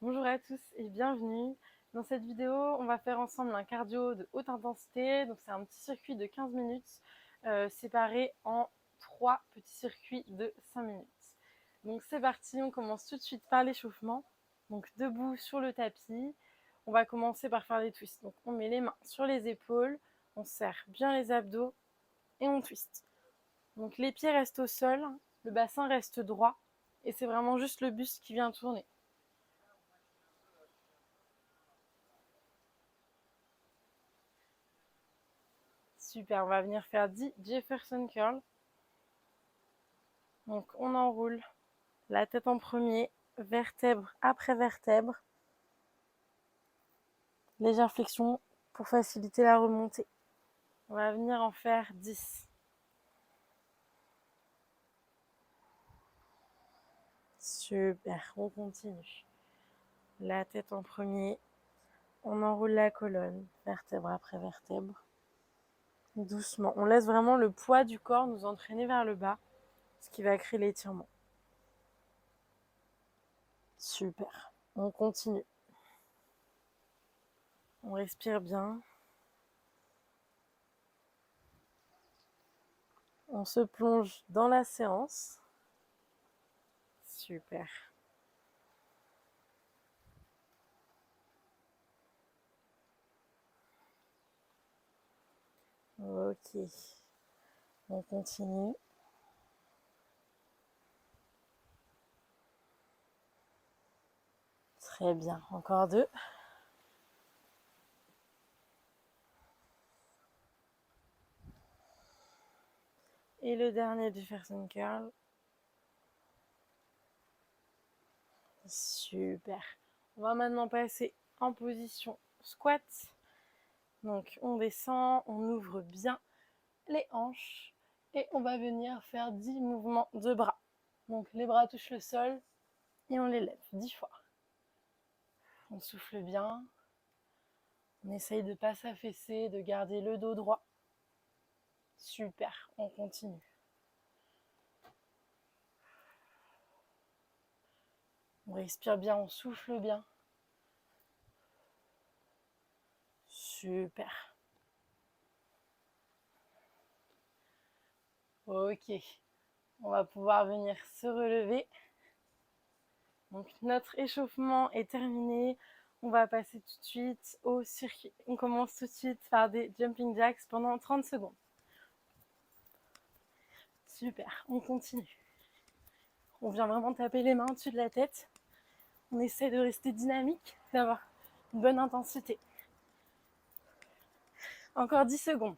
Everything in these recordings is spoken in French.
Bonjour à tous et bienvenue. Dans cette vidéo, on va faire ensemble un cardio de haute intensité. Donc c'est un petit circuit de 15 minutes séparé en 3 petits circuits de 5 minutes. Donc c'est parti, on commence tout de suite par l'échauffement. Donc debout sur le tapis, on va commencer par faire des twists. Donc on met les mains sur les épaules, on serre bien les abdos et on twist. Donc les pieds restent au sol, le bassin reste droit et c'est vraiment juste le buste qui vient tourner. Super, on va venir faire 10 Jefferson Curl. Donc on enroule la tête en premier, vertèbre après vertèbre. Légère flexion pour faciliter la remontée. On va venir en faire 10. Super, on continue. La tête en premier, on enroule la colonne, vertèbre après vertèbre. Doucement, on laisse vraiment le poids du corps nous entraîner vers le bas, ce qui va créer l'étirement. Super, on continue. On respire bien. On se plonge dans la séance. Super. Ok. On continue. Très bien. Encore 2. Et le dernier du Jefferson Curl. Super. On va maintenant passer en position squat. Donc on descend, on ouvre bien les hanches et on va venir faire 10 mouvements de bras. Donc les bras touchent le sol et on les lève 10 fois. On souffle bien. On essaye de ne pas s'affaisser, de garder le dos droit. Super, on continue. On respire bien, on souffle bien. Super. Ok, on va pouvoir venir se relever. Donc notre échauffement est terminé. On va passer tout de suite au circuit. On commence tout de suite par des jumping jacks pendant 30 secondes. Super, on continue. On vient vraiment taper les mains au-dessus de la tête. On essaie de rester dynamique, d'avoir une bonne intensité. Encore 10 secondes.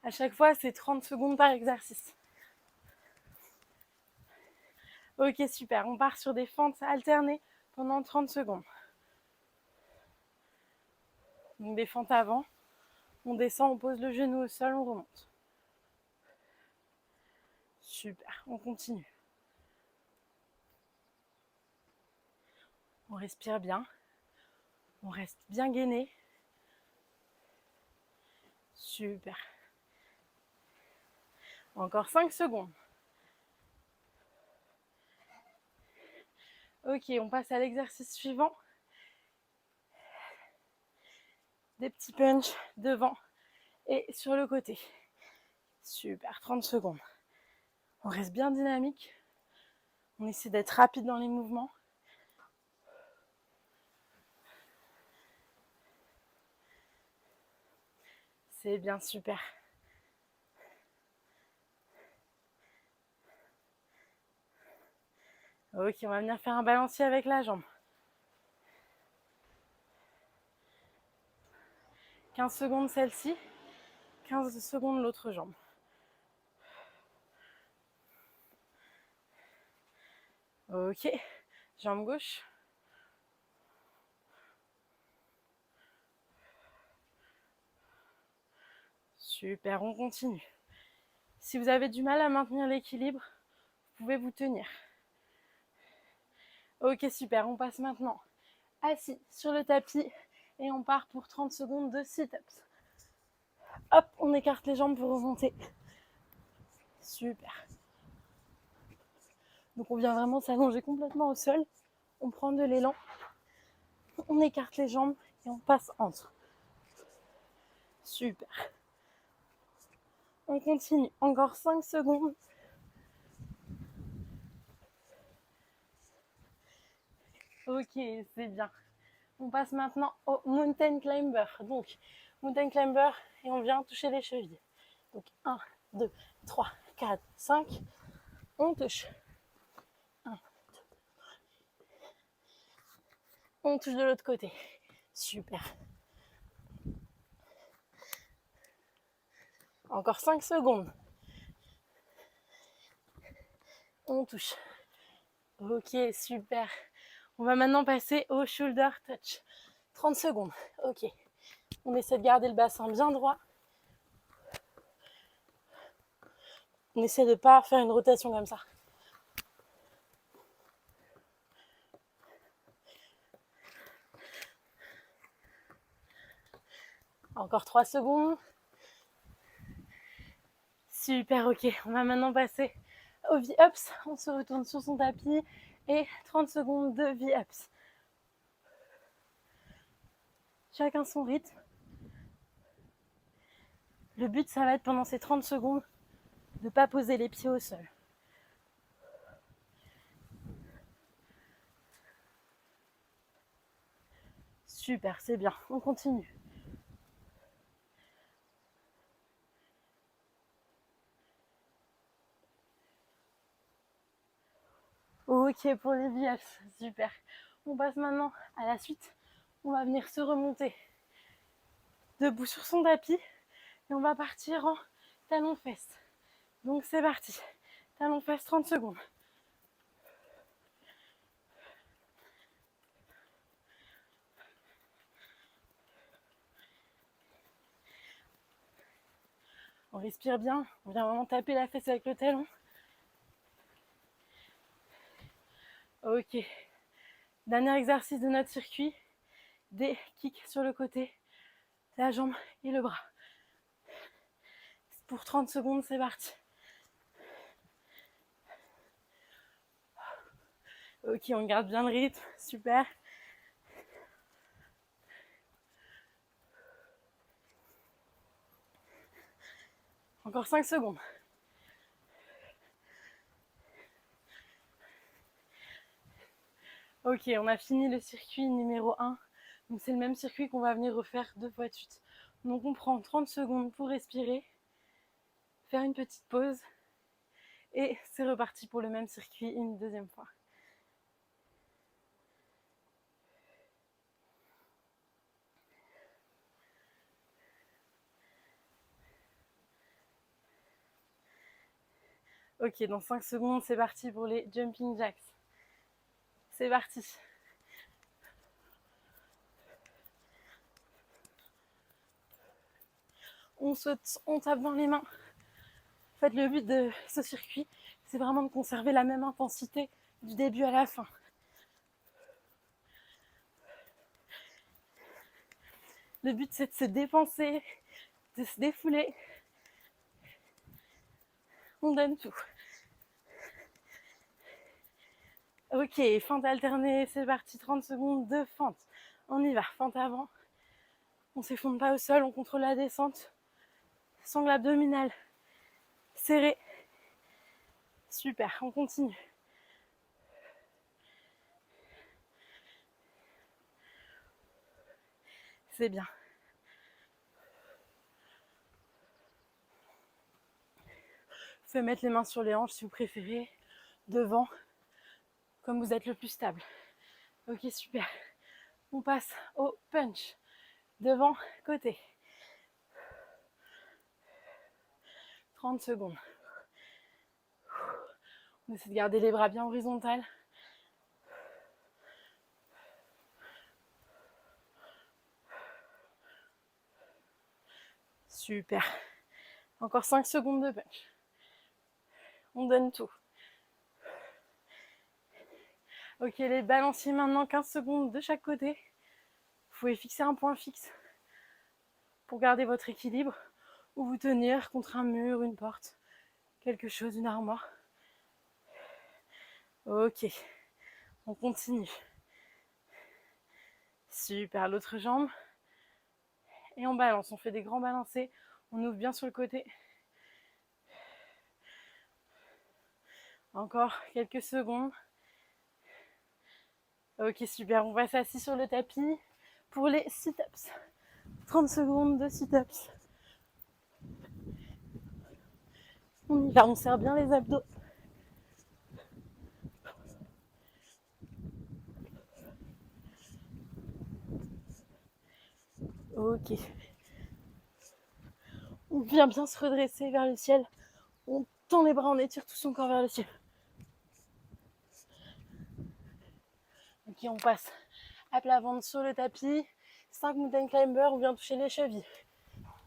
À chaque fois, c'est 30 secondes par exercice. Ok, super. On part sur des fentes alternées pendant 30 secondes. Donc des fentes avant. On descend, on pose le genou au sol, on remonte. Super, on continue. On respire bien. On reste bien gainé. Super. Encore 5 secondes. Ok, on passe à l'exercice suivant. Des petits punch devant et sur le côté. Super, 30 secondes. On reste bien dynamique. On essaie d'être rapide dans les mouvements. C'est bien, super. Ok, on va venir faire un balancier avec la jambe. 15 secondes celle-ci, 15 secondes l'autre jambe. Ok, jambe gauche. Super, on continue. Si vous avez du mal à maintenir l'équilibre, vous pouvez vous tenir. Ok, super, on passe maintenant assis sur le tapis et on part pour 30 secondes de sit-ups. Hop, on écarte les jambes pour remonter. Super. Donc on vient vraiment s'allonger complètement au sol. On prend de l'élan. On écarte les jambes et on passe entre. Super. On continue. Encore 5 secondes. Ok, c'est bien. On passe maintenant au mountain climber. Donc, mountain climber et on vient toucher les chevilles. Donc, 1, 2, 3, 4, 5. On touche. 1, 2. On touche de l'autre côté. Super. Encore 5 secondes. On touche. Ok, super. On va maintenant passer au shoulder touch. 30 secondes. Ok. On essaie de garder le bassin bien droit. On essaie de ne pas faire une rotation comme ça. Encore 3 secondes. Super, ok. On va maintenant passer au V-ups. On se retourne sur son tapis et 30 secondes de V-ups. Chacun son rythme. Le but, ça va être pendant ces 30 secondes de ne pas poser les pieds au sol. Super, c'est bien. On continue. Ok pour les V-ups. Super. On passe maintenant à la suite. On va venir se remonter debout sur son tapis et on va partir en talon-fesse. Donc c'est parti. Talon-fesse, 30 secondes. On respire bien. On vient vraiment taper la fesse avec le talon. Ok. Dernier exercice de notre circuit. Des kicks sur le côté, la jambe et le bras. Pour 30 secondes, c'est parti. Ok, on garde bien le rythme. Super. Encore 5 secondes. Ok, on a fini le circuit numéro 1. Donc c'est le même circuit qu'on va venir refaire 2 fois de suite. Donc on prend 30 secondes pour respirer, faire une petite pause et c'est reparti pour le même circuit une deuxième fois. Ok, dans 5 secondes, c'est parti pour les jumping jacks. C'est parti. On saute, on tape dans les mains. En fait, le but de ce circuit, c'est vraiment de conserver la même intensité du début à la fin. Le but, c'est de se dépenser, de se défouler. On donne tout. Ok, fente alternée, c'est parti, 30 secondes de fente. On y va, fente avant. On ne s'effondre pas au sol, on contrôle la descente. Sangle abdominale serrée. Super, on continue. C'est bien. Vous pouvez mettre les mains sur les hanches si vous préférez, devant, comme vous êtes le plus stable. Ok, super. On passe au punch. Devant, côté. 30 secondes. On essaie de garder les bras bien horizontaux. Super. Encore 5 secondes de punch. On donne tout. Ok, les balanciers maintenant, 15 secondes de chaque côté. Vous pouvez fixer un point fixe pour garder votre équilibre ou vous tenir contre un mur, une porte, quelque chose, une armoire. Ok, on continue. Super, l'autre jambe. Et on balance, on fait des grands balancés. On ouvre bien sur le côté. Encore quelques secondes. Ok, super, on passe assis sur le tapis pour les sit-ups. 30 secondes de sit-ups. On y va, on serre bien les abdos. Ok. On vient bien se redresser vers le ciel. On tend les bras, on étire tout son corps vers le ciel. Ok, on passe à plat ventre sur le tapis. 5 mountain climbers, on vient toucher les chevilles.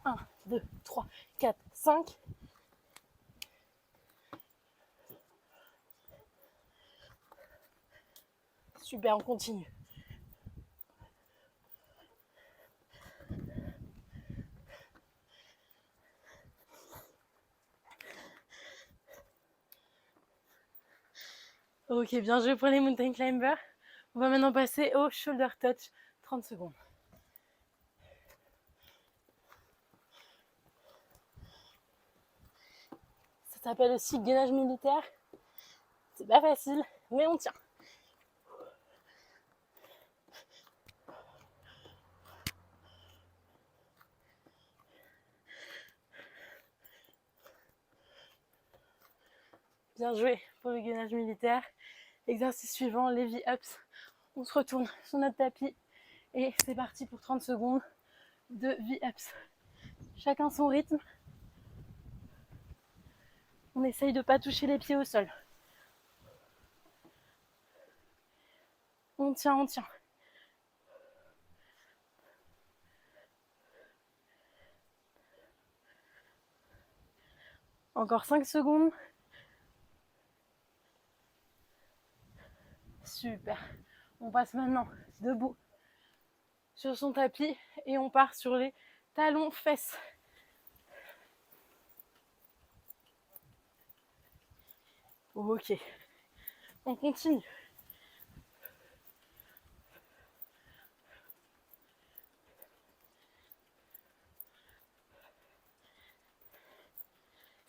1, 2, 3, 4, 5. Super, on continue. Ok, bien joué pour les mountain climbers. On va maintenant passer au shoulder touch. 30 secondes. Ça s'appelle aussi gainage militaire. C'est pas facile, mais on tient. Bien joué pour le gainage militaire. Exercice suivant, les V-ups. On se retourne sur notre tapis et c'est parti pour 30 secondes de V-ups. Chacun son rythme. On essaye de ne pas toucher les pieds au sol. On tient, on tient. Encore 5 secondes. Super. On passe maintenant debout sur son tapis et on part sur les talons fesses. Ok. On continue.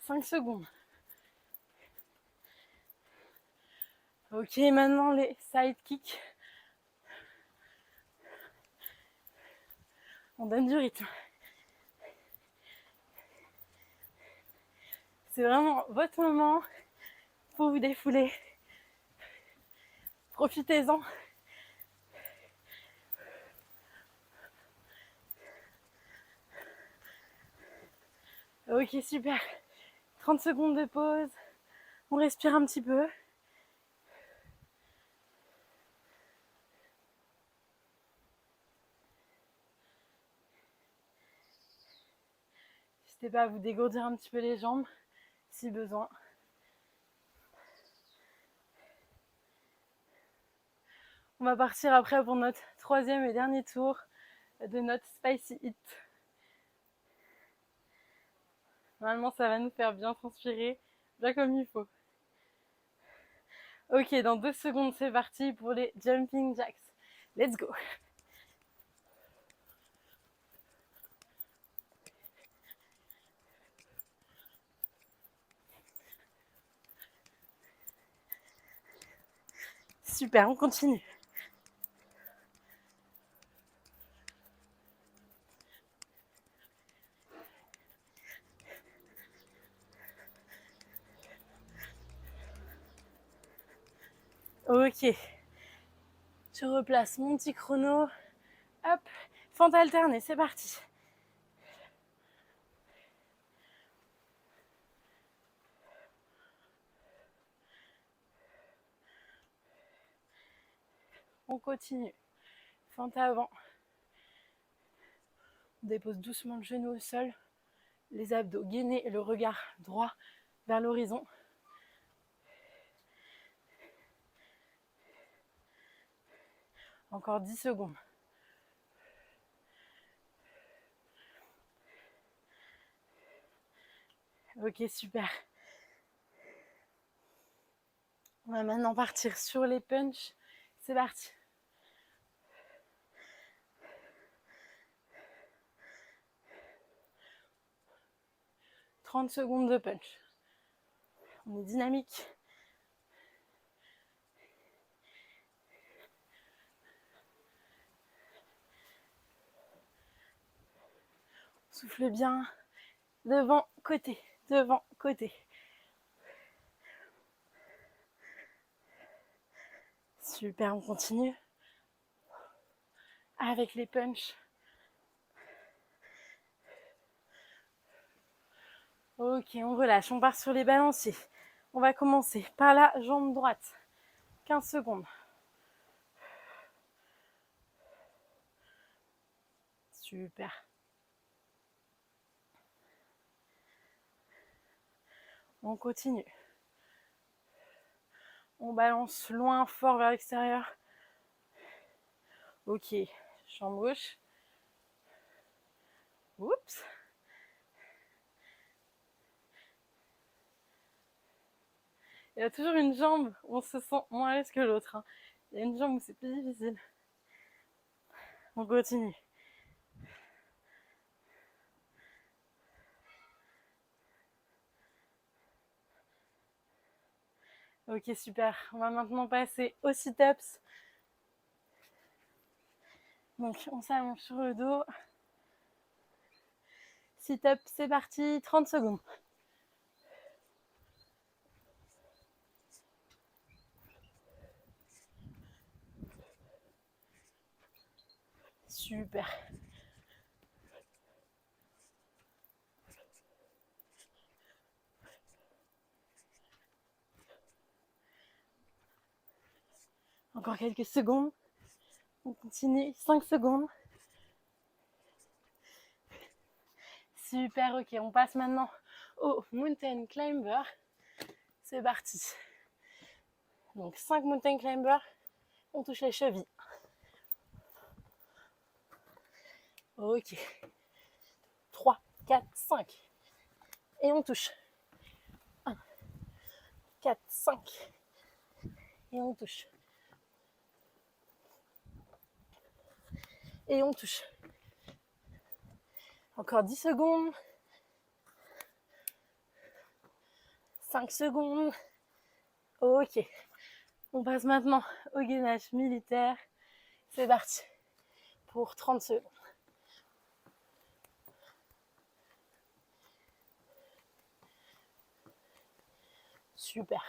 « 5 secondes. Ok, maintenant les side kicks. On donne du rythme. C'est vraiment votre moment pour vous défouler. Profitez-en. Ok, super. 30 secondes de pause. On respire un petit peu. N'hésitez pas à vous dégourdir un petit peu les jambes si besoin. On va partir après pour notre troisième et dernier tour de notre Spicy Hit. Normalement, ça va nous faire bien transpirer, bien comme il faut. Ok, dans 2 secondes, c'est parti pour les Jumping Jacks. Let's go! Super, on continue. Ok, je replace mon petit chrono. Hop, fente alternée, c'est parti. On continue. Fente avant. On dépose doucement le genou au sol. Les abdos gainés et le regard droit vers l'horizon. Encore 10 secondes. Ok, super. On va maintenant partir sur les punchs. C'est parti. « 30 secondes de punch. On est dynamique. Souffle bien. Devant, côté. Devant, côté. Super, on continue. Avec les punchs. Ok, on relâche. On part sur les balanciers. On va commencer par la jambe droite. 15 secondes. Super. On continue. On balance loin, fort vers l'extérieur. Ok, jambe gauche. Oups. Il y a toujours une jambe où on se sent moins à l'aise que l'autre. Il y a une jambe où c'est plus difficile. On continue. Ok, super. On va maintenant passer aux sit-ups. Donc, on s'allonge sur le dos. Sit-up, c'est parti. 30 secondes. Super. Encore quelques secondes. On continue. 5 secondes. Super, ok. On passe maintenant au mountain climber. C'est parti. Donc 5 mountain climber. On touche les chevilles. Ok. 3, 4, 5. Et on touche. 1, 4, 5. Et on touche. Et on touche. Encore 10 secondes. 5 secondes. Ok. On passe maintenant au gainage militaire. C'est parti. Pour 30 secondes. Super.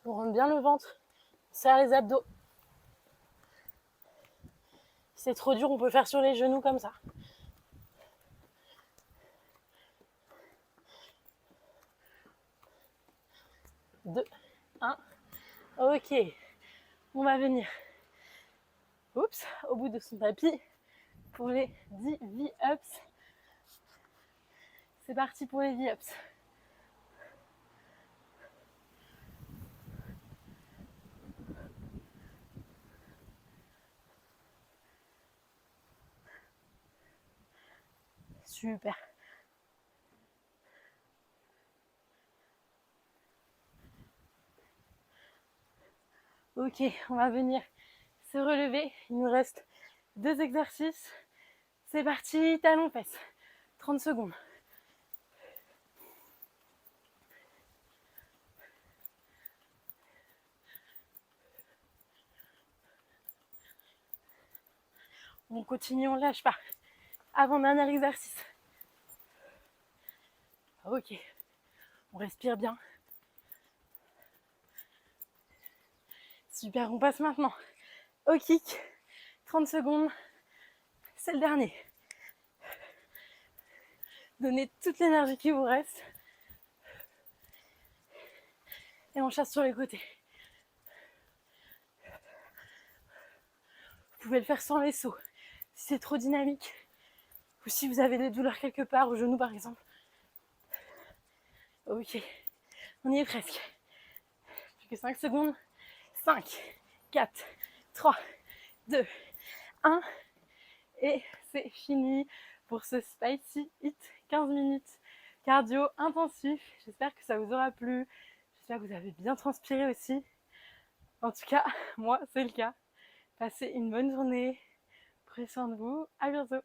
On rentre bien le ventre. On serre les abdos. Si c'est trop dur, on peut faire sur les genoux comme ça. Deux, un. Ok. On va venir. Oups, au bout de son tapis pour les 10 V-ups. C'est parti pour les V-ups. Super. Ok, on va venir se relever. Il nous reste 2 exercices. C'est parti, talons-fesses. 30 secondes. On continue, on lâche pas. Avant-dernier exercice. Ok, on respire bien. Super, on passe maintenant au kick. 30 secondes, c'est le dernier. Donnez toute l'énergie qui vous reste. Et on chasse sur les côtés. Vous pouvez le faire sans les sauts. Si c'est trop dynamique, ou si vous avez des douleurs quelque part, au genou par exemple. Ok, on y est presque. Plus que 5 secondes. 5, 4, 3, 2, 1. Et c'est fini pour ce Spicy Hit 15 minutes cardio intensif. J'espère que ça vous aura plu. J'espère que vous avez bien transpiré aussi. En tout cas, moi, c'est le cas. Passez une bonne journée. Prenez soin de vous. À bientôt.